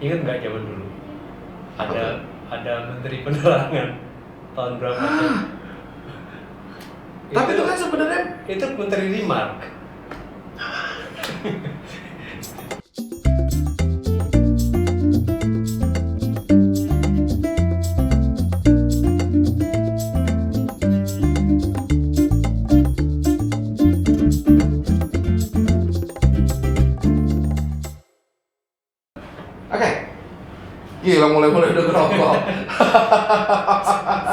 Ingat nggak zaman dulu? Ada Menteri Penerangan tahun berapa tuh? Tapi itu kan sebenarnya itu Menteri Remark. Gila mulai udah ngerokok.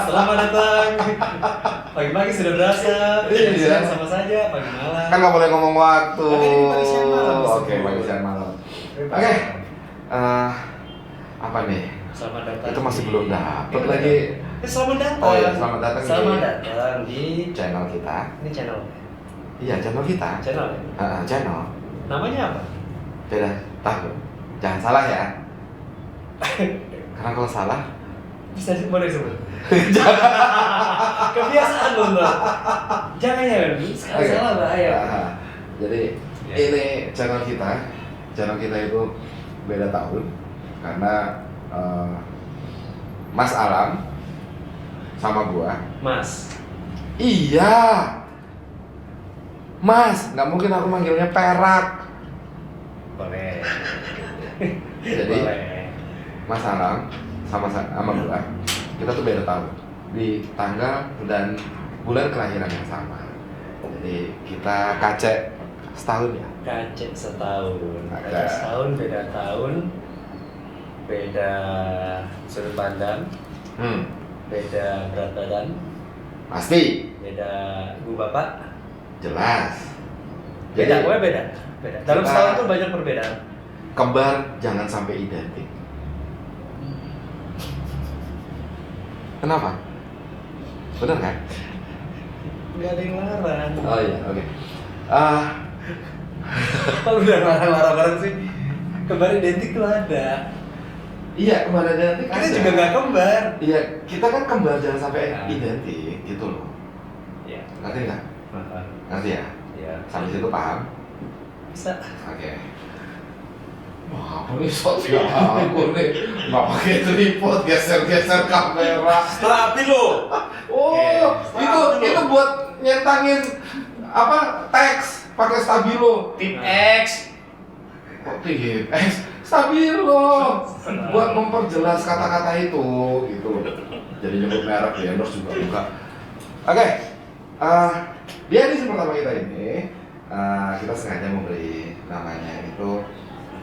Selamat datang. Pagi-pagi sudah berasa. Iya. Siang sama saja. Pagi malam. Kan nggak boleh ngomong waktu. Kan ini pagi siang malam. Oke, pagi siang malam. Oke. Apa nih? Selamat datang. Itu masih belum dapet lagi. Selamat datang. Oh iya, selamat datang. Selamat datang di channel kita. Ini channel. Iya, channel kita. Channel. Channel. Namanya apa? Beda tahu. Jangan salah ya. Karena kalau salah bisa boleh disebut. Kebiasaan loh, Mbak. Jangan ya, sekali salah bahaya. Jadi ini channel kita. Channel kita itu beda tahun karena Mas Alam sama gua. Mas. Iya. Mas, nggak mungkin aku manggilnya Perak. Boleh. Jadi boleh. Mas Alam sama gua, kita tuh beda tahun di tanggal dan bulan kelahiran yang sama. Jadi kita kacek setahun ya. Kacek setahun. Ada. Kacek setahun, beda tahun, beda sudut pandang, beda berat badan, Pasti. beda ibu bapak. Jelas. Beda, pokoknya beda. Dalam Kita- setahun tuh banyak perbedaan. Kembar jangan sampai identik. Kenapa? Bener kan? Nggak ada yang larang. Oh iya, oke. Kalau udah larang-larang bareng sih, kembar identik tuh ada. Iya, kembar identik. Kita ada. juga nggak kembar. Iya, kita kan kembar jangan sampai Nah. identik gitu loh. Iya. Ngerti nggak? Ngerti ya? Iya. Sampai situ paham? Bisa. Oke. Wah, apa nih sosial aku nih? Nggak pakai tripod, geser-geser kamera. Tapi lo. Oh, Oke, itu buat nyentangin apa teks pakai stabilo. Tip X. Kok tip stabilo buat memperjelas kata-kata itu gitu loh. Jadi nyebut merek ya, endorse juga buka. Oke, di edisi pertama kita ini kita sengaja memberi namanya itu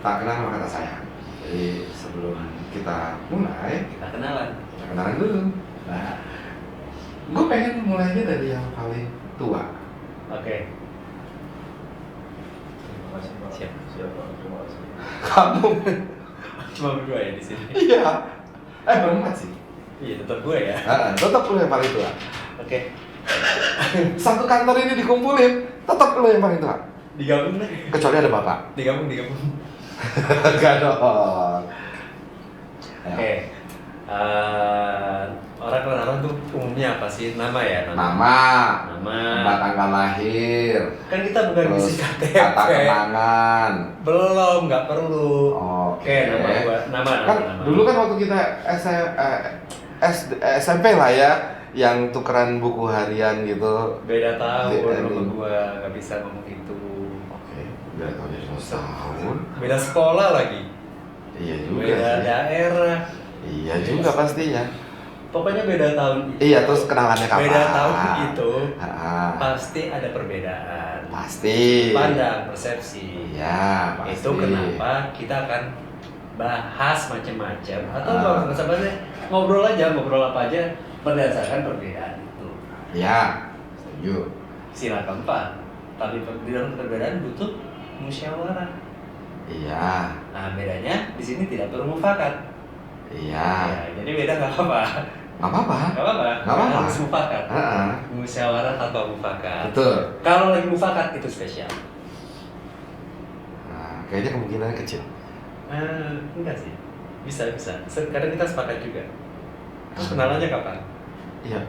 tak kenal maka tak sayang. Jadi sebelum kita mulai, Kita kenalan. kita kenalan dulu. Nah, gue pengen mulainya dari yang paling tua. Oke. Siap. Kamu? Cuma berdua ya di sini. Iya. Berempat sih. Iya, tetap gue ya. Tetap lu yang paling tua. Oke. Satu kantor ini dikumpulin, tetap lu yang paling tua. Digabung deh. Kecuali ada bapak. Digabung. Enggak dong. Oke. Orang tuh umumnya apa sih? Nama ya? Nama, Nama. tanggal lahir, Kan kita bukan terus ngisi KTP. kata kenangan. Belum, nggak perlu. Oke. Nama gua. Nama. Kan dulu kan waktu kita SMP lah ya, yang tukeran buku harian gitu. Beda tahun Di- sama gua, nggak bisa ngomong itu. Oke, udah tahun jadi 2 tahun. Beda sekolah lagi. Iya juga Beda sih. daerah. Iya juga pastinya. Pokoknya beda tahun. Iya, terus kenalannya kapan? Beda tahun itu pasti ada perbedaan. Pasti. Pandang, persepsi. Iya, pasti. Itu kenapa kita akan bahas macam-macam atau kalau nggak sabar ngobrol apa aja berdasarkan perbedaan itu. Iya, setuju. Sila keempat. Tapi di dalam perbedaan butuh musyawarah. Iya, Nah bedanya di sini tidak perlu mufakat. iya. Ya, jadi beda nggak apa-apa. Nggak apa-apa. Nggak apa-apa. Nggak apa-apa. Harus mufakat. Heeh. Musyawarah tanpa mufakat. Betul. Kalau lagi mufakat itu spesial. Nah, kayaknya kemungkinannya kecil. Enggak sih. Bisa. Kadang kita sepakat juga. Terus kenalannya kapan? Iya,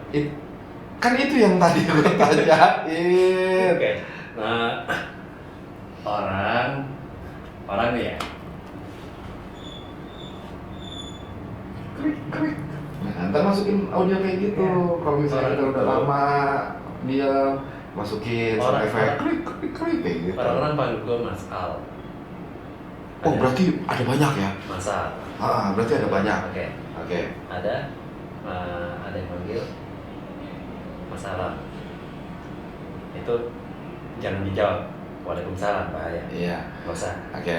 kan itu yang tadi gue tanyain. Oke. Nah, orang nih ya. krik. Nah, ntar masukin audio kayak gitu. Kalau misalnya kita udah lama diam, masukin sound effect krik kayak gitu. Orang-orang panggil gue Mas Al. Oh, berarti ada banyak ya? Mas Al. Berarti ada banyak. Oke. Ada yang manggil Mas Alam. Itu jangan dijawab. Waalaikumsalam, bahaya. Iya. Nggak usah. Oke.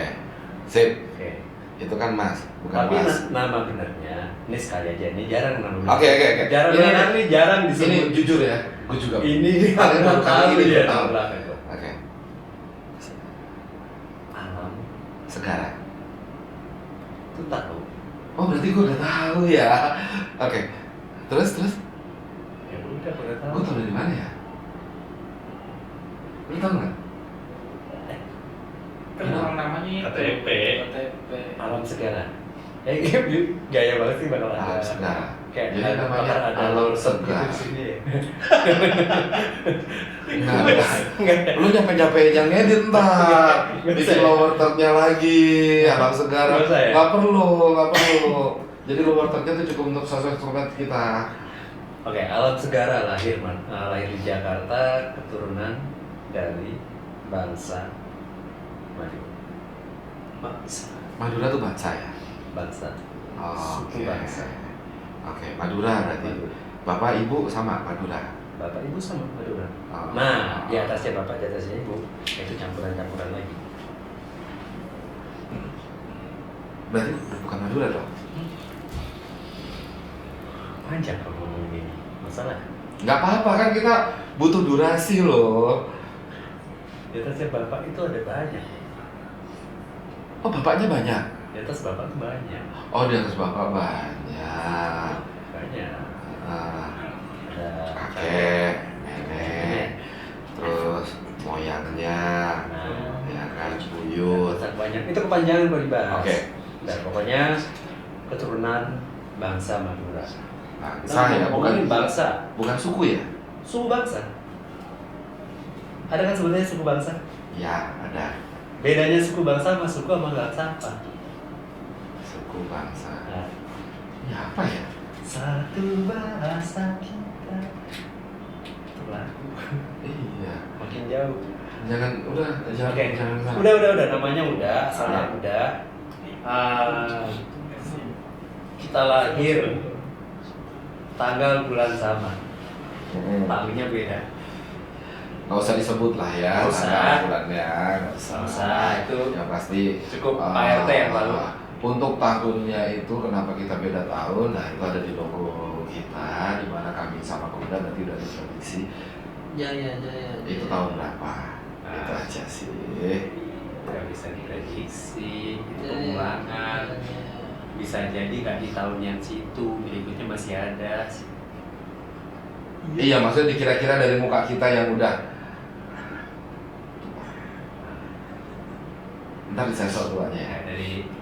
Sip. Oke. Itu kan Mas, bukan Tapi Mas. nama benernya, ini sekali aja, ini jarang namanya. Oke. Jarang ini jarang disebut. Ini jujur ya, gue juga. Ini paling baru kali ini ya. tahu. Belakang. Oke. Alam Segara. itu tahu. Oh, berarti gue udah tahu ya. Oke. Terus? Ya udah tahu. Gue tahu dari mana ya? Lu tahu nggak? Kan orang namanya itu KTP. Alam Segara. Gaya banget sih bakal ada. Alam Segara. Kayak Jadi namanya bakal ada Alam lorset Segara. gitu di sini ya. Enggak. Lu nyampe yang ngedit ntar. Bikin lower third-nya lagi. Alam Segara. Nggak usah ya? Nggak perlu. Jadi lower third-nya itu cukup untuk sosmed kita. Oke, Alam Segara lahir di Jakarta, keturunan dari bangsa Madura tuh bangsa ya? Bangsa. Oke. Suku bangsa. Oke, Madura berarti. Bapak ibu sama Madura. Bapak ibu sama Madura. Oh. Nah, di atasnya bapak, di atasnya ibu, itu campuran-campuran lagi. Berarti bukan Madura dong? Panjang kalau ngomong gini, masalah. Nggak apa-apa kan, kita butuh durasi loh. Di atasnya bapak itu ada banyak. Oh, bapaknya banyak? Di atas bapak tuh banyak. Oh, di atas bapak banyak. Banyak. Ada Kakek, nenek, terus moyangnya, Nah, ya kan, buyut. banyak. Itu kepanjangan kalau dibahas. Oke. Dan pokoknya keturunan bangsa Madura. Bangsa ya, ngomongin bangsa. bukan suku ya? Suku bangsa. Ada kan sebenarnya suku bangsa? Ya, ada. Bedanya suku bangsa sama suku sama bangsa apa? Suku bangsa. Nah, Ya apa ya? satu bahasa kita. Itu lagu. Iya. Makin jauh. Jangan, jangan. Oke. Udah. Namanya udah, asalnya udah. Kita lahir tanggal bulan sama. Tahunnya beda. Nggak usah disebut lah ya. Nggak usah. Tanggal bulannya, nggak usah. Nggak usah, itu yang pasti. cukup Pak RT yang lalu. Untuk tahunnya itu kenapa kita beda tahun? Nah, itu ada di logo kita, di mana kami sama Koda nanti udah diprediksi. Ya. Itu tahun berapa? Itu aja sih. Nggak bisa diprediksi, itu pengulangan. Bisa jadi nggak di tahun yang situ, berikutnya masih ada. Iya, maksudnya dikira-kira dari muka kita yang udah. Ntar disensor duanya ya.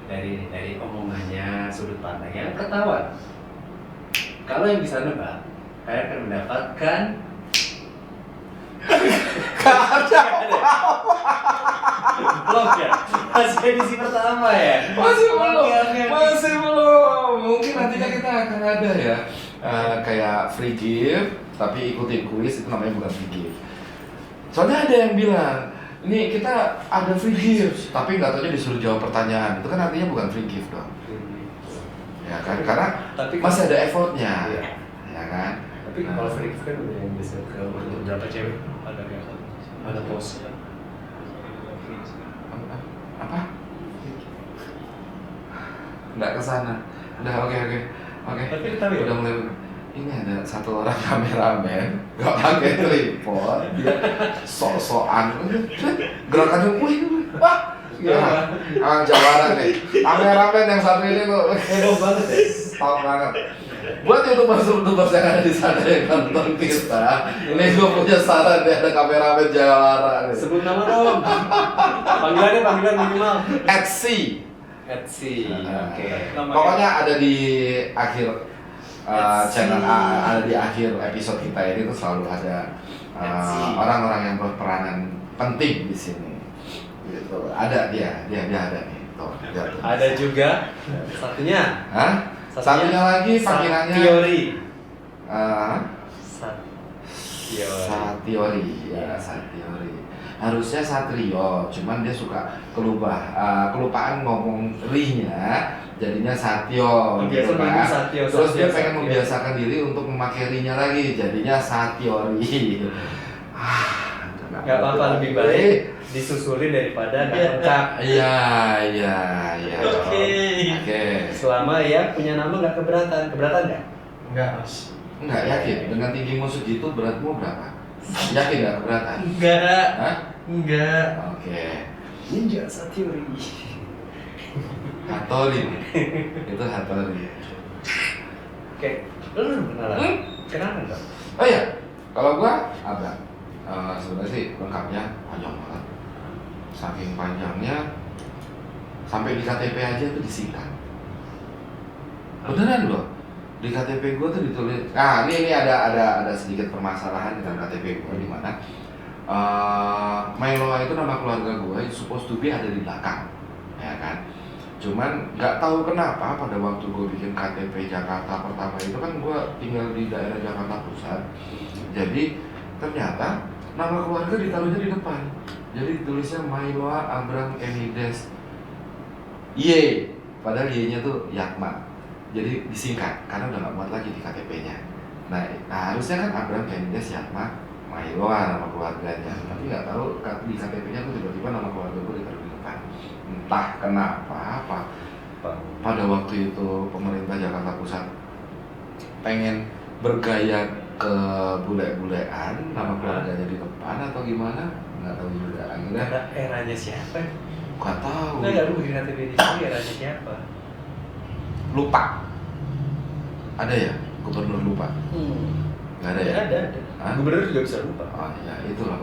Dari omongannya, sudut pandangnya ketahuan. Kalau yang bisa nebak, saya akan mendapatkan belum ya? Masih edisi pertama ya? Masih belum. Oke. Masih belum. Mungkin nantinya kita akan ada ya. Kayak free gift, tapi ikutin kuis itu namanya bukan free gift. Soalnya ada yang bilang, ini kita ada free gift, tapi nggak taunya disuruh jawab pertanyaan. Itu kan artinya bukan free gift dong. Ya kan? Karena Tapi masih ada effortnya. Iya. Ya kan? Tapi kalau free gift kan udah yang bisa ke untuk berapa cewek? Ada pos. Apa? Nggak kesana. Udah oke. Tapi kita tahu ya? Udah mulai. Ini ada satu orang kameramen nggak pakai tripod, dia sok-sokan gerakannya, wah, ya, Jawara nih, kameramen yang satu ini tuh Heboh banget ya? top banget. Buat YouTubers yang ada di sana yang nonton kita, ini gue punya saran deh, ada kameramen Jawara nih. Sebut nama dong. Panggilan minimal. Etsy. Oke. Pokoknya ada di akhir channel ada di akhir episode kita ini tuh selalu ada orang-orang yang berperanan penting di sini. Gitu. Ada dia ada nih. Tuh, lihat tuh. Ada juga satunya. Hah? Satunya lagi panggilannya Satiori. eh, Satiori. Satiori, ya Satiori. Harusnya Satrio, cuman dia suka kelupaan ngomong ri-nya, jadinya Satyo, gitu Biasa kan. manggil Satyo, Terus Satyo, dia pengen Satyo. membiasakan diri untuk memakai ri-nya lagi, jadinya Satiori. Gak apa-apa, lebih baik disusuri daripada nggak lengkap. Iya. Oke. Selama ya punya nama nggak keberatan nggak? Enggak, Mas. Enggak yakin dengan tinggimu segitu beratmu berapa? Yakin nggak keberatan? Enggak. Hah? Enggak. Oke. Ninja Satiori. Hattori. Itu Hattori. Oke, lu kenalan? Kenalan dong. Oh iya, kalau gua Abang. Sebenarnya sih lengkapnya panjang banget. Saking panjangnya sampai di KTP aja tuh disingkat. Beneran loh. Di KTP gua tuh ditulis. Nah, ini ada sedikit permasalahan dengan KTP gua di mana Mailoa itu nama keluarga gua itu supposed to be ada di belakang, ya kan? Cuman nggak tahu kenapa pada waktu gua bikin KTP Jakarta pertama itu kan gua tinggal di daerah Jakarta Pusat. Jadi ternyata nama keluarga ditaruhnya di depan. Jadi tulisnya Mailoa Abraham Emides Y, padahal Y-nya tuh Yatma. Jadi disingkat karena udah nggak muat lagi di KTP-nya. Nah, harusnya kan Abraham Emides Yatma Mailoa nama keluarganya, tapi nggak tahu di KTP-nya tuh tiba-tiba nama keluarga gue ditaruh di depan. Entah kenapa pada waktu itu pemerintah Jakarta Pusat pengen bergaya ke bule-bulean, nama keluarganya di depan atau gimana, nggak tahu juga. Akhirnya Eranya siapa? nggak tahu, Nggak lu bikin KTP di sini eranya siapa? lupa. Ada ya gubernur lupa? Nggak ada ya? Ada. Hah? Gubernur juga bisa lupa. Oh ya itulah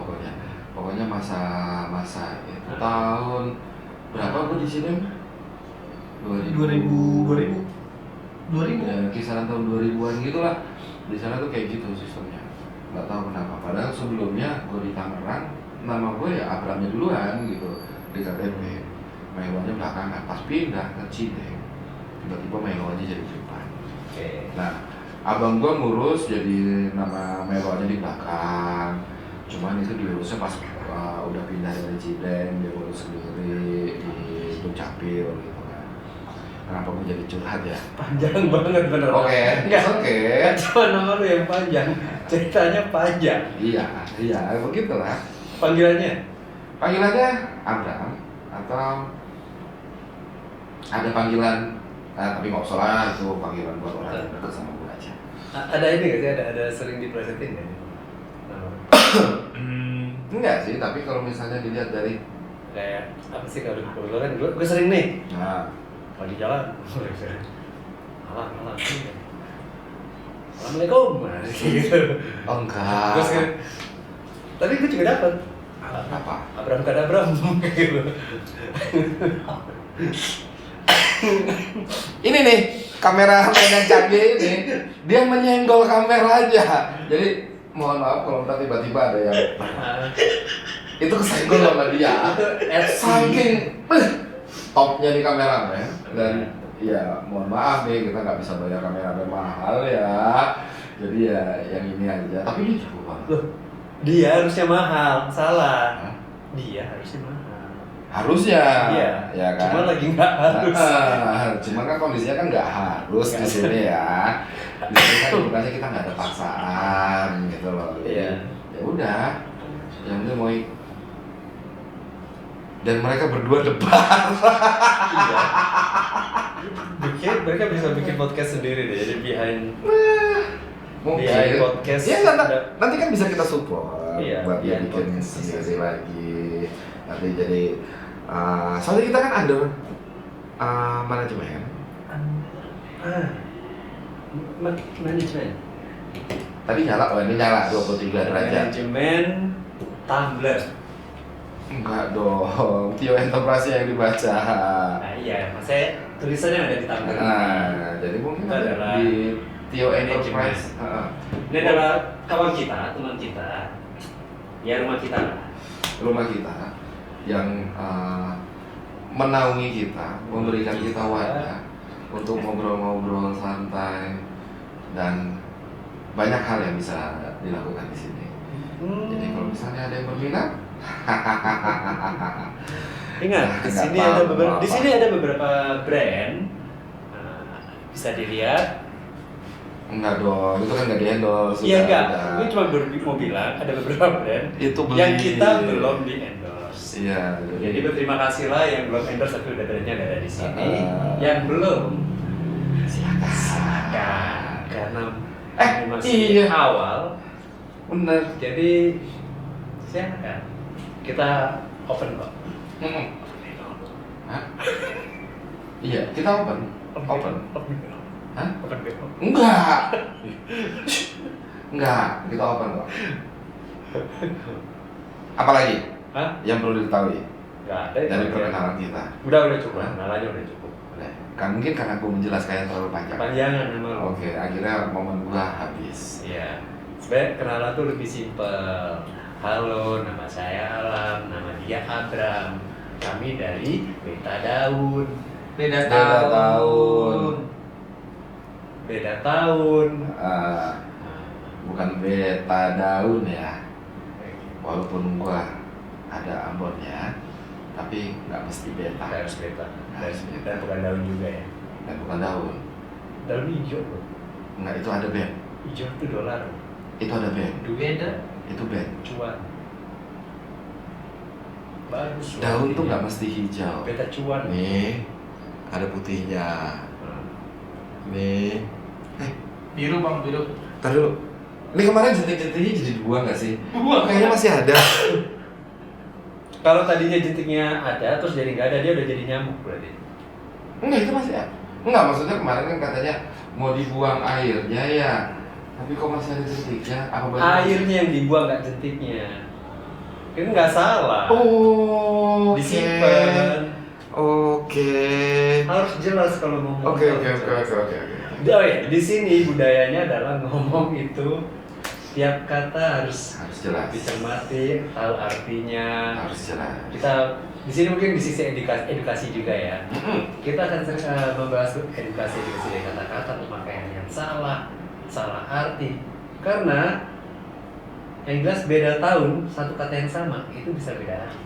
pokoknya masa itu tahun berapa gue di sini? 2000. Ya, kisaran tahun 2000-an gitulah. Di sana tuh kayak gitu sistemnya. Nggak tahu kenapa. Padahal sebelumnya gue di Tangerang, nama gue ya Abramnya duluan gitu di KTP. Mailoanya belakangan. Pas pindah ke Cideng, tiba-tiba Mailoanya jadi di depan. Oke. Nah, abang gue ngurus jadi nama Mailoanya di belakang. Cuman itu diurusnya pas udah pindah dari Cideng, dia ngurus sendiri di Dukcapil gitu kan. Kenapa gue jadi curhat ya? Panjang banget bener. Oke, Nggak oke. cuma nama lu yang panjang, ceritanya panjang. Iya, begitulah. Panggilannya? Panggilannya Abraham atau ada panggilan, tapi nggak usah lah itu panggilan buat orang yang dekat sama gue aja. Ada ini nggak sih? Ada sering diplesetin nggak? Nama. Enggak sih, tapi kalau misalnya dilihat dari Kayak apa sih kalau gue kan gue sering nih lagi jalan, alam, assalamualaikum, gitu. oh enggak. Gue sering, tapi gue juga dapet Apa? Abram kadabram, gitu. Ini nih kamera yang canggih ini, dia menyenggol kamera aja. Jadi mohon maaf kalau ntar tiba-tiba ada yang itu kesenggol sama dia. Saking topnya di kameramen dan ya mohon maaf nih kita nggak bisa bayar kameramen mahal ya. Jadi ya yang ini aja. Tapi ini jago banget. Loh, dia harusnya mahal, salah. Hah? Dia harusnya mahal. Harusnya, Iya, ya kan? cuma lagi nggak harus. Cuman kan kondisinya kan nggak harus di sini ya. Di sini kan bukannya kita nggak ada paksaan gitu loh. Iya. Ya udah, yang penting mau dan mereka berdua debat. Iya. Mereka bisa bikin podcast sendiri deh, jadi behind Mungkin podcast. ya nanti kan bisa kita support Iya, buat dia behind bikin podcast sendiri lagi. Nanti jadi soalnya kita kan under manajemen. Manajemen. Tadi nyala, oh ini nyala 23 derajat. Manajemen Tumblr. Enggak dong, Tio Enterprise yang dibaca. Nah iya, maksudnya tulisannya ada di Tumblr. Nah, jadi mungkin Itu adalah di Tio Enterprise. Ini adalah kawan kita, teman kita. Ya rumah kita lah. Rumah kita yang menaungi kita, memberikan kita wadah untuk ngobrol-ngobrol santai dan banyak hal yang bisa dilakukan di sini. Jadi kalau misalnya ada yang berminat, Ingat, di nggak sini tahu ada beberapa, apa. di sini ada beberapa brand. Nah, bisa dilihat. enggak dong, itu kan nggak di-endorse. Iya sudah enggak, ada. ini cuma mau bilang ada beberapa brand Itu beli. yang kita belum di endorse. Iya, Jadi berterima kasihlah yang belum endorse tapi udah brandnya ada di sini. Ah. Yang belum, silakan. silakan. Karena ini masih iya. awal, Bener. jadi silakan. Kita open kok. Hah? Iya, kita open. Open. Hah? Open BO. Enggak. Enggak, kita open kok. Apalagi Hah? yang perlu diketahui Enggak ada itu. dari perkenalan kita? Udah cukup. Kenalannya udah cukup. Udah. Kan mungkin karena aku menjelaskan yang terlalu panjang. Panjangan memang. Oke, akhirnya momen gua habis. Iya. Sebenarnya kenalan tuh lebih simpel. Halo, nama saya Alam, nama dia Abram. Kami dari Beta Daun. Beda Beda tahun. tahun. Beda tahun. Bukan beta daun ya. Walaupun gua ada Ambonnya, tapi nggak mesti beta. Nggak harus beta. Harus beta. Dan bukan daun juga ya. Dan bukan daun. Daun hijau loh. Enggak, itu ada band. Hijau itu dolar. Itu ada band. Beda. Itu band. Cuan. Bagus. Daun tuh artinya. nggak mesti hijau. Beta cuan. Nih, ada putihnya. Nih. Biru bang, biru. Ntar dulu. Ini kemarin jentik-jentiknya jadi dua nggak sih? Dua. Kayaknya masih ada. Kalau tadinya jentiknya ada, terus jadi nggak ada, dia udah jadi nyamuk berarti. Enggak, itu masih ada. Enggak, maksudnya kemarin kan katanya mau dibuang airnya ya. Tapi kok masih ada jentiknya? Apa berarti? Airnya yang dibuang, nggak jentiknya. Itu nggak salah. Oh, Disimpan. Oke. Harus jelas kalau ngomong. Oke. Oh ya, di sini budayanya adalah ngomong itu tiap kata harus jelas. dicermati, tahu artinya. Harus jelas. Kita di sini mungkin di sisi edukasi juga ya. Kita akan membahas edukasi dari kata-kata pemakaian yang salah arti. Karena yang jelas beda tahun satu kata yang sama itu bisa beda arti.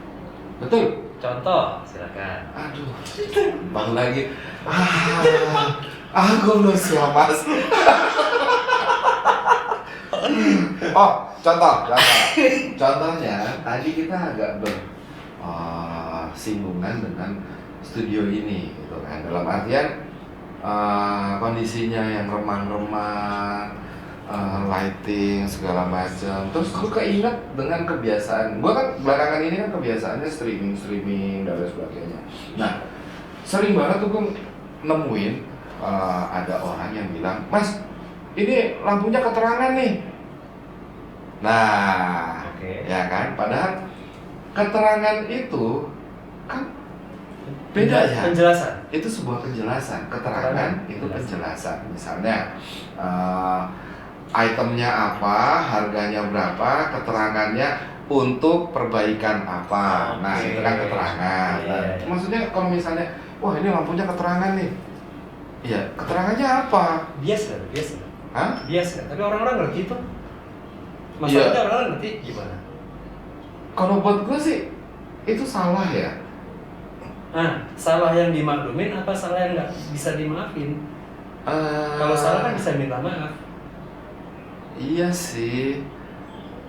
Betul. Contoh, silakan. Aduh, bang lagi. Aku belum siap mas. Oh, contohnya tadi kita agak bersinggungan dengan studio ini, gitu kan. Dalam artian kondisinya yang remang-remang, lighting segala macam. Terus gue keinget dengan kebiasaan. Gue kan belakangan ini kan kebiasaannya streaming dan lain sebagainya. Nah, sering banget tuh gue nemuin ada orang yang bilang, Mas, ini lampunya keterangan nih. Nah, Oke. ya kan. Padahal keterangan itu kan beda ya. Penjelasan. Itu sebuah penjelasan. Keterangan itu penjelasan. Misalnya itemnya apa, harganya berapa, keterangannya untuk perbaikan apa. Nah, Oke. itu kan keterangan. Nah, Iya. maksudnya kalau misalnya, wah ini lampunya keterangan nih. Iya, keterangannya apa? Biasa. Hah? Biasa. Tapi orang-orang ngerti tuh. Masalahnya Iya. orang-orang ngerti gimana? Kalau buat gue sih itu salah ya. Nah, salah yang dimaklumin apa salah yang nggak bisa dimaafin? Kalau salah kan bisa minta maaf. Iya sih.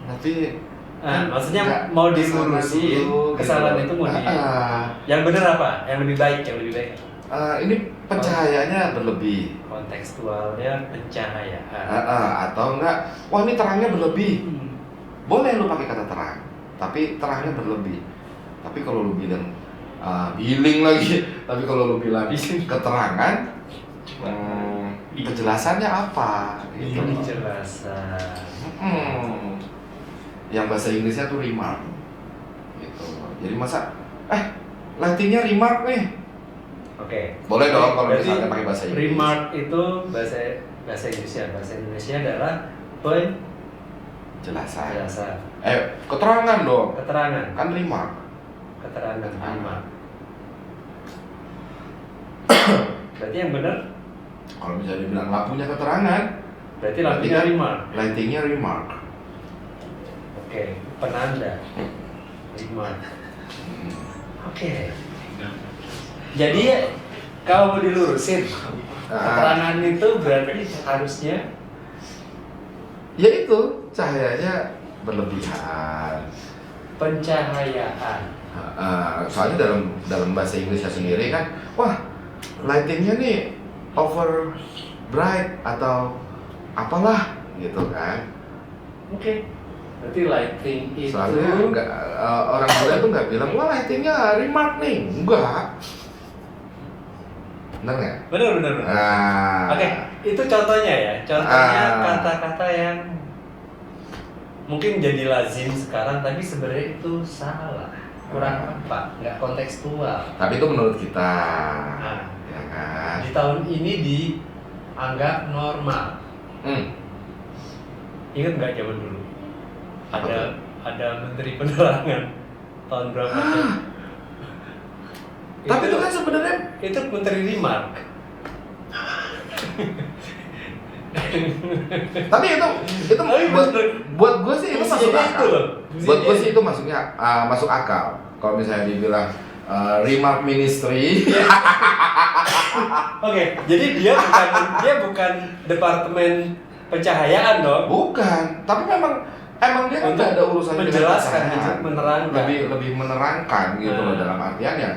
Tapi Nah, maksudnya nggak mau kesana dilurusin dulu, kesalahan gitu. itu mau di. Yang bener apa? Yang lebih baik, Ini pencahayaannya berlebih. Kontekstualnya pencahayaan. Atau enggak, wah ini terangnya berlebih. Hmm. Boleh lu pakai kata terang, tapi terangnya berlebih. Tapi kalau lu bilang billing lagi, tapi kalau lu bilang keterangan, penjelasannya apa? Gitu. Penjelasan. Yang bahasa Inggrisnya tuh remark. Gitu. Jadi masa, lightingnya remark nih. Oke. Boleh dong kalau Berarti misalnya pakai bahasa Inggris. Remark itu bahasa Inggrisnya. Bahasa Indonesia adalah Jelasan. penjelasan. Keterangan dong. Keterangan. Kan remark. Keterangan. Keterangan. Remark. Berarti yang benar Kalau misalnya dibilang nggak punya keterangan, Berarti lampunya remark. lightingnya remark. Oke, penanda. Remark. Oke. Jadi kalau mau dilurusin, keterangan itu berarti harusnya Ya itu cahayanya berlebihan. pencahayaan. Soalnya dalam bahasa Inggrisnya sendiri kan, wah lightingnya nih over bright atau apalah gitu kan. Oke. Berarti lighting itu Soalnya orang bule tuh nggak bilang wah lightingnya remark nih, enggak. Bener nggak? benar. Nah, Oke, itu contohnya ya. Contohnya kata-kata yang mungkin jadi lazim sekarang, tapi sebenarnya itu salah, kurang apa, nggak kontekstual. tapi itu menurut kita, Nah, ya kan? di tahun ini dianggap normal. Ingat nggak zaman dulu? Ada Menteri Penerangan tahun berapa? Tapi itu kan sebenarnya itu Menteri Remark. tapi itu buat gue sih itu masuk Isinya akal. itu loh. Buat gue sih itu masuk akal. Kalau misalnya dibilang remark ministry, Oke, jadi dia bukan departemen pencahayaan dong. bukan. Tapi emang dia kan Untuk nggak ada urusan dengan menjelaskan, pencahayaan. menerangkan. lebih menerangkan gitu loh, dalam artian yang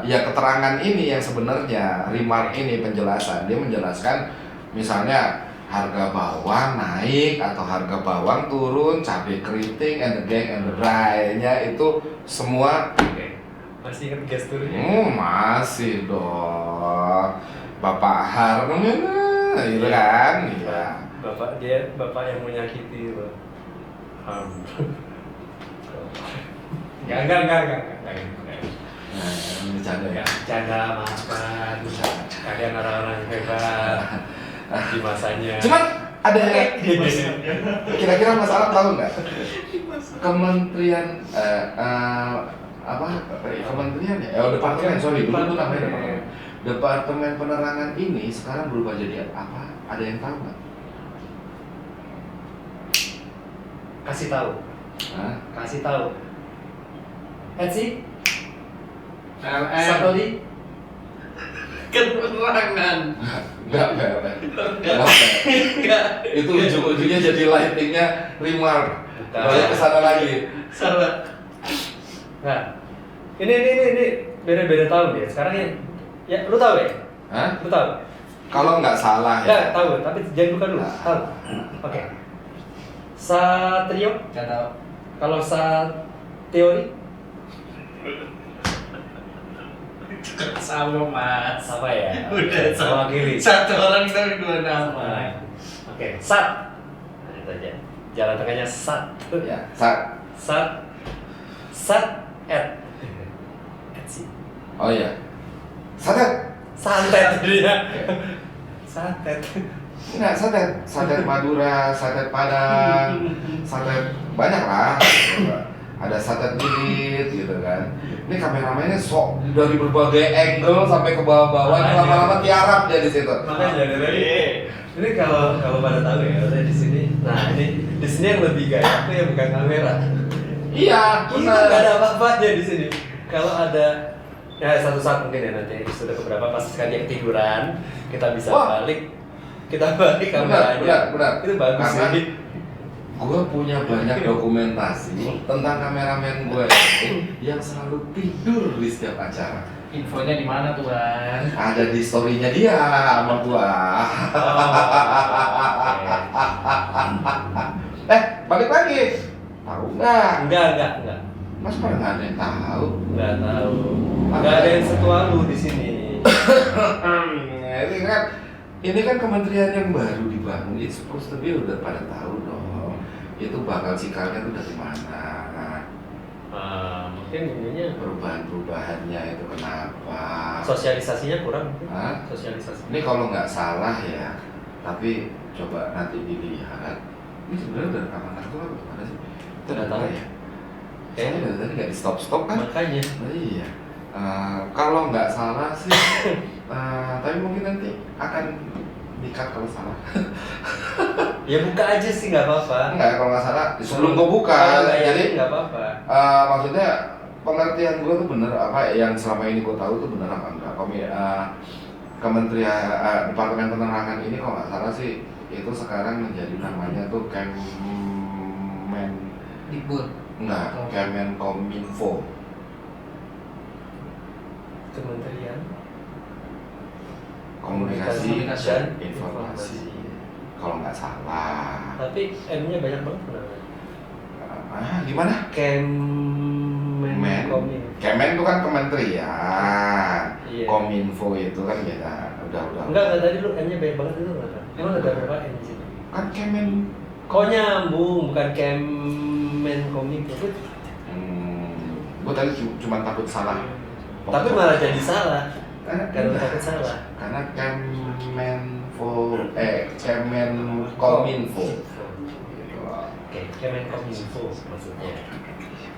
ya keterangan ini yang sebenarnya remark ini penjelasan, dia menjelaskan misalnya harga bawang naik atau harga bawang turun, cabai keriting and the gang and the dry-nya itu semua. Oke. Masih ingat gesturnya? Masih dong, Bapak Harman gitu kan, iya. Bapak yang menyakiti loh. Enggak. Bercanda ya. Bercanda, maafkan. Kalian orang-orang hebat di masanya. Cuman ada kira-kira masalah tahu nggak? Kementerian kementerian ya? Departemen, sorry, dulu tuh namanya departemen. Departemen Penerangan ini sekarang berubah jadi apa? Ada yang tahu nggak? Kasih tahu. Hah? Kasih tahu. Etsi, PLN. Satori, Keterangan. Enggak. Itu ujung-ujungnya jadi lightingnya remark. Bukan. Balik ke sana lagi. Salah. Nah, ini beda-beda tahun ya. Sekarang ya lu tahu ya? Hah? Lu tahu? Kalau nggak salah Ya, ya. tahu, tapi jangan buka dulu. Tahu. Oke. Satrio, Gak tahu. kalau teori Sama mas. sama ya. Udah sama Gili. Satu orang tapi dua nama. Oke, Sat. Nah, itu aja. Jalan tengahnya Sat. Ya, Sat at sih. oh iya. Santet. Santet jadinya. Santet. Enggak, santet Madura, santet Padang, santet banyak lah. Ada santet lilit gitu kan. Ini kameramennya sok dari berbagai angle sampai ke bawah-bawah, ini lama-lama tiarap dia di situ. Makanya dari ini kalau pada tahu ya, saya di sini. Nah, ini di sini yang lebih gaya itu yang bukan kamera. Iya, Kita nggak ada apa-apanya di sini. Kalau ada ya satu saat mungkin ya nanti sudah keberapa pas sekali yang tiduran kita bisa Wah. balik kameranya. Benar. Itu bagus Karena sih. gue punya banyak dokumentasi tentang kameramen gue yang selalu tidur di setiap acara. Infonya di mana tuh Bang? Ada di story-nya dia sama gua. Balik lagi. Tahu nggak? Enggak. Mas pada nggak ada yang tahu. Nggak tahu. Nggak ada yang setua lu di sini. Ini kan kementerian yang baru dibangun. It's supposed to be udah pada tahu dong. Itu bakal cikalnya tuh dari mana? Mungkin ininya Perubahan-perubahannya itu kenapa? sosialisasinya kurang. Hah? Sosialisasi. Ini kalau nggak salah ya, tapi coba nanti dilihat. Ini sebenarnya udah rekaman kartu apa gimana sih? Kita Nggak tahu. ya. Kayaknya dari tadi nggak di stop kan? Makanya. Iya. Kalau nggak salah sih Tapi mungkin nanti akan di-cut kalau salah. Ya buka aja sih nggak apa-apa. Enggak, kalau nggak salah sebelum gue buka. Kalau nggak Jadi yakin nggak apa-apa. maksudnya pengertian gue tuh bener apa yang selama ini gue tahu tuh bener apa enggak. Kementerian Departemen Penerangan ini kalau nggak salah sih itu sekarang menjadi namanya tuh Dikbud. Kemenkominfo. Kementerian Komunikasi Komunikasi dan dan Informasi. Informasi. Kalau nggak salah. Tapi M-nya banyak banget namanya. Gimana? Kemenkominfo. Kemen itu kan kementerian. Iya. Kominfo itu kan beda. Udah. Enggak tadi lu M-nya banyak banget itu nggak kan? Emang ada berapa M di situ? Kan Kemen. Kok nyambung, bukan Kemenkominfo. Gue tadi cuma takut salah. Tapi malah jadi salah. Karena takut salah. Karena Kemenkominfo. Oke, Kemenkominfo maksudnya.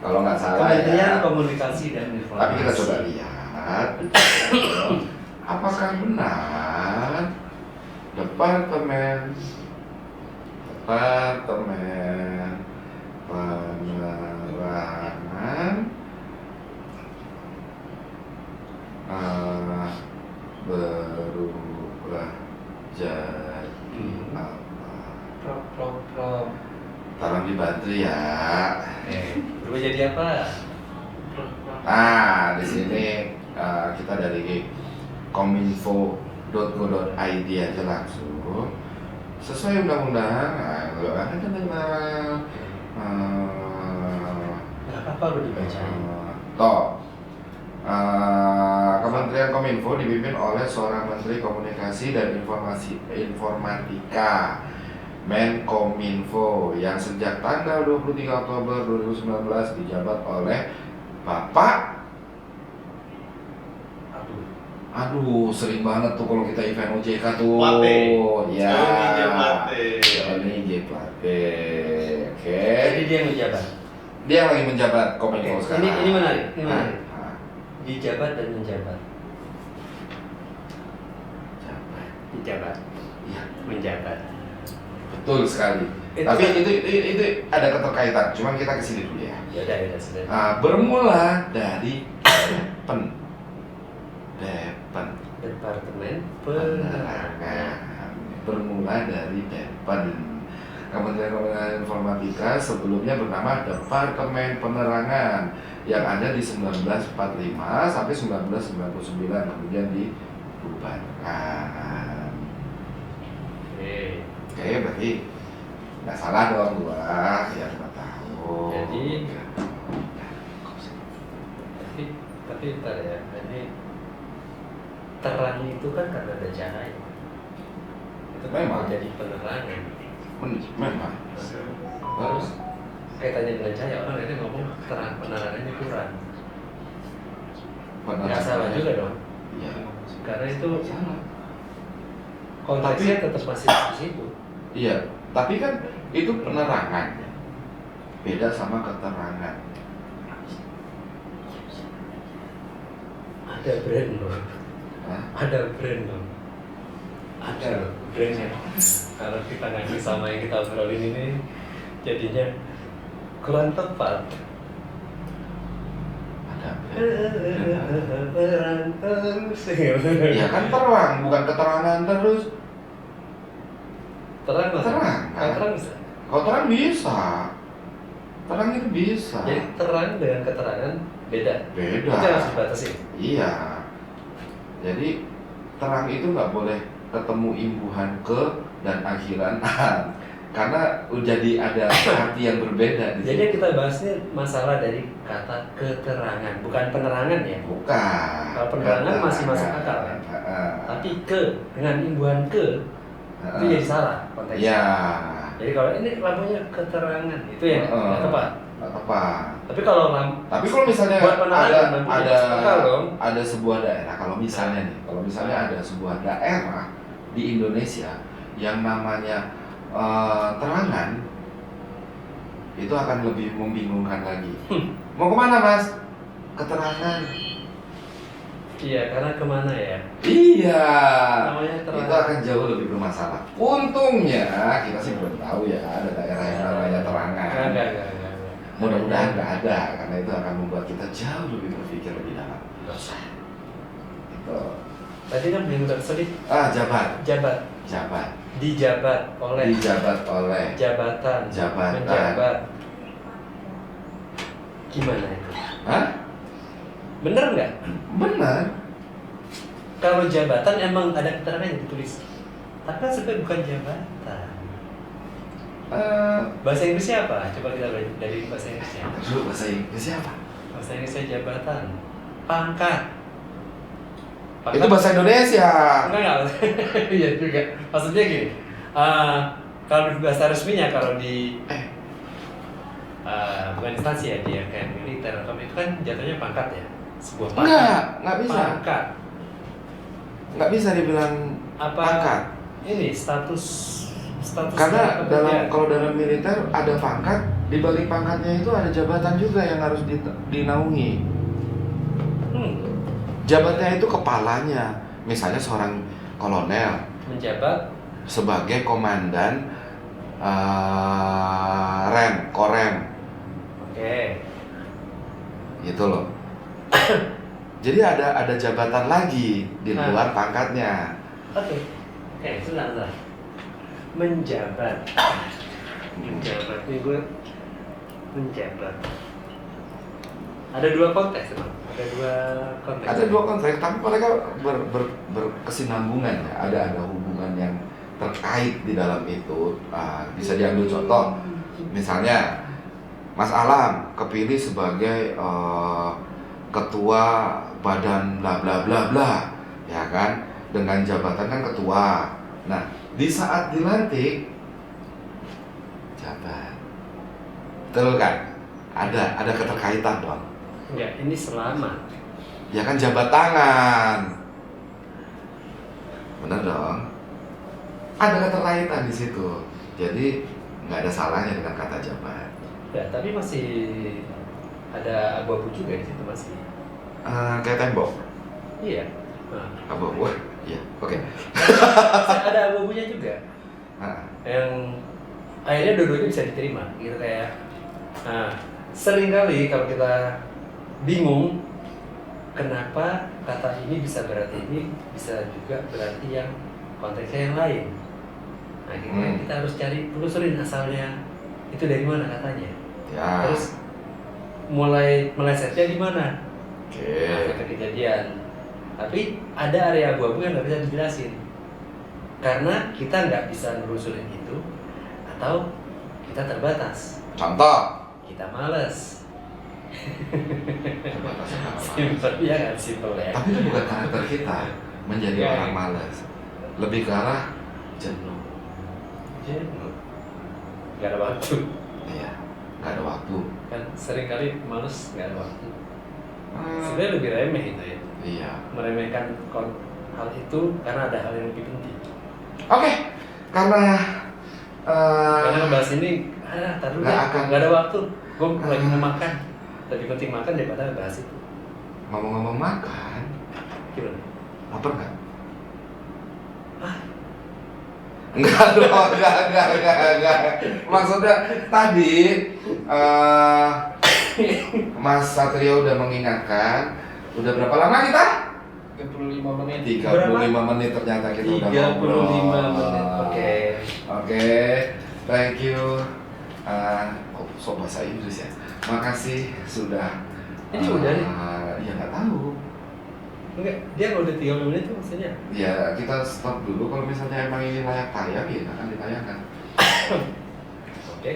Kalau nggak salah Kementerian ya. Komunikasi dan Informasi. Tapi kita coba lihat. Apakah benar Departemen Penerangan berubah jadi apa? Tolong dibantu ya. Berubah jadi apa? Nah, di sini kita dari kominfo.go.id aja langsung sesuai undang-undang. Nggak apa-apa lu dibacain. Kementerian Kominfo dipimpin oleh seorang Menteri Komunikasi dan Informatika Menkominfo yang sejak tanggal 23 Oktober 2019 dijabat oleh Bapak. Aduh, sering banget tuh kalau kita event OJK tuh. Plate. Ya. Johnny J. Plate. Oke. Jadi dia yang menjabat. Dia yang lagi menjabat Kominfo Oke, sekarang. ini menarik. Ini menarik. Hah? Dijabat dan menjabat. Dijabat. Iya, Menjabat. betul sekali. Itu Tapi kan- itu ada keterkaitan. Cuman kita ke sini dulu ya. Ya sudah. Bermula dari Departemen Departemen Penerangan. Bermula dari Depen. Kementerian Komunikasi dan Informatika sebelumnya bernama Departemen Penerangan yang ada di 1945 sampai 1999 kemudian dibubarkan. Oke. Oke, berarti nggak salah dong gua yang nggak tahu. Jadi- Tapi ntar ya, ini terang itu kan karena ada cahaya. Itu kan Memang. jadi penerangan. Memang. Terus kaitannya dengan cahaya, orang ini ngomong terang penerangannya kurang. Nggak salah juga dong. Iya. Karena itu Salah. konteksnya tetap masih di situ. Iya, tapi kan itu penerangan. Beda sama keterangan. Ada brand loh. Hah? Ada brand loh. Ada loh brandnya. Kalau kita ngaji sama yang kita obrolin ini jadinya kurang tepat. Ada. Terang terus. Ya kan terang, bukan keterangan terus. Terang mas. Terang, kan? Terang bisa. Kalau terang bisa. Terang itu bisa. Jadi terang dengan keterangan beda. Beda. Itu yang harus dibatasi. Iya. Jadi terang itu nggak boleh ketemu imbuhan ke dan akhiran an. Karena jadi ada arti yang berbeda di Jadi yang situ. kita bahas ini masalah dari kata keterangan, bukan penerangan ya. Bukan. Kalau penerangan masih masuk akal kan. Tapi ke dengan imbuhan ke itu jadi salah konteksnya. Iya. Jadi kalau ini lampunya keterangan itu yang nggak tepat. Nggak tepat. Tapi kalau lampu Tapi kalau misalnya Buat penerangan ada nantinya masuk akal dong. ada sebuah daerah, kalau misalnya ada sebuah daerah di Indonesia yang namanya terangan, itu akan lebih membingungkan lagi. Mau kemana mas? Keterangan. Iya, karena kemana ya? Iya. Namanya terang. Itu akan jauh lebih bermasalah. Untungnya kita sih belum tahu ya ada daerah yang namanya Terangan. Enggak. Mudah-mudahan nggak ada, karena itu akan membuat kita jauh lebih berpikir lebih dalam. Nggak usah. Itu. Tadi kan yang tadi Jabat. jabat, dijabat oleh, Dijabat oleh. jabatan, Jabatan. menjabat. Gimana itu? Hah? Bener nggak? Benar. Kalau jabatan emang ada keterangannya ditulis, tapi kan sebenarnya bukan jabatan. Bahasa Inggrisnya apa? Coba kita belajar dari bahasa Inggrisnya. Dulu bahasa Inggrisnya apa? Bahasa Inggrisnya jabatan, pangkat. Itu bahasa Indonesia. Enggak. Iya juga. Maksudnya gini, kalau di bahasa resminya, kalau di bukan instansi ya, dia kayak militer atau itu kan jatuhnya pangkat ya, sebuah pangkat. Nggak bisa. Pangkat. Nggak bisa dibilang Apa? pangkat. Ini status. Karena kepedulian. kalau dalam militer ada pangkat, di balik pangkatnya itu ada jabatan juga yang harus dinaungi. Jabatnya itu kepalanya, misalnya seorang kolonel menjabat sebagai komandan korem, Oke. gitu loh. Jadi ada jabatan lagi di luar pangkatnya. Oke, sebentar. Menjabat. Ini gue menjabat. Ada dua konteks, Bang. Ada dua konteks, tapi mereka berkesinambungan ya. Ada hubungan yang terkait di dalam itu. Bisa diambil contoh, misalnya Mas Alam kepilih sebagai ketua badan bla bla bla bla, ya kan? Dengan jabatan kan ketua. Nah, di saat dilantik jabat, betul kan? Ada keterkaitan dong. Enggak, ini selamat. Ya kan jabat tangan. Benar dong. Ada keterkaitan di situ. Jadi nggak ada salahnya dengan kata jabat. Ya, tapi masih ada abu-abu juga di situ masih. Kayak tembok. Iya. Nah, Abu-abu. Iya, oke. masih ada abu-abunya juga. Nah, Yang akhirnya dua-duanya bisa diterima gitu kayak. Nah, sering kali kalau kita bingung kenapa kata ini bisa berarti ini, bisa juga berarti yang konteksnya yang lain. Nah, kita harus cari, telusurin asalnya itu dari mana katanya. ya. Terus mulai melesetnya di mana? Oke. Ke kejadian. Tapi ada area abu-abu yang nggak bisa dijelasin karena kita nggak bisa nelusurin itu, atau kita terbatas. Contoh. Kita males. Terbatasnya apa? Simpel ya kan, simpel ya. Tapi itu bukan karakter kita menjadi Ya. orang malas. Lebih ke arah jenuh. Nggak ada waktu. Iya, nggak ada waktu. Kan sering kali males nggak ada waktu. Sebenarnya lebih remeh itu ya. Iya. Meremehkan hal itu karena ada hal yang lebih penting. Oke, karena Karena ngebahas ini, taruh nggak ada waktu. Gue lagi mau makan. Lebih penting makan daripada bahas itu. ngomong-ngomong makan, Gimana? lapar nggak? Enggak dong, enggak. Maksudnya tadi Mas Satrio udah mengingatkan. Udah berapa lama kita? 35 menit. 35 menit ternyata kita udah 35 ngobrol. menit. Oke, thank you. So bahasa Inggris ya. Makasih sudah. Ini udah nih? Ya nggak tahu. Enggak, dia kalau udah 30 menit itu maksudnya. Ya kita stop dulu. Kalau misalnya emang ini layak tayang ya akan ditayangkan. Oke.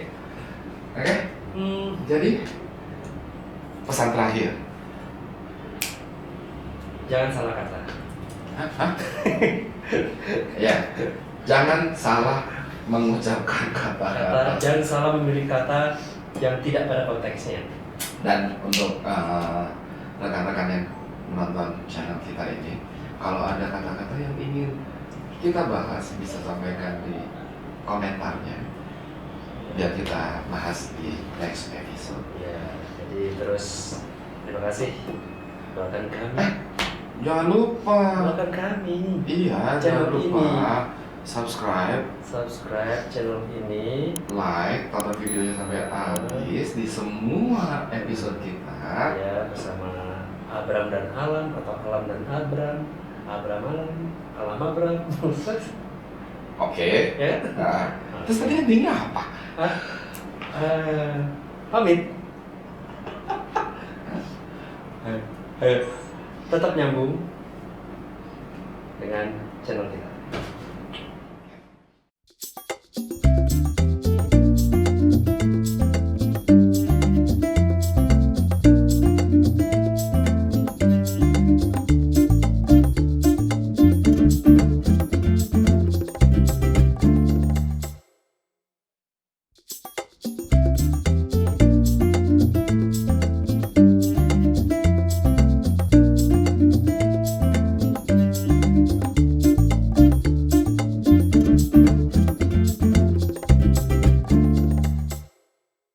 Oke. Jadi pesan terakhir. Jangan salah kata. Hah? Ya, jangan salah mengucapkan kata-kata. Jangan salah memilih kata yang tidak pada konteksnya. Dan untuk rekan-rekan yang menonton channel kita ini, kalau ada kata-kata yang ingin kita bahas, bisa sampaikan di komentarnya biar kita bahas di next episode. Ya, jadi terus terima kasih doakan kami. Jangan lupa. doakan kami. Iya, Channel jangan lupa subscribe channel ini, like, tonton videonya sampai habis di semua episode kita. ya, bersama Abram dan Alam atau Alam dan Abram, Abram Alam Abram. Oke. Ya. Nah, terus tadi endingnya apa? Pamit. Tetap nyambung dengan channel kita.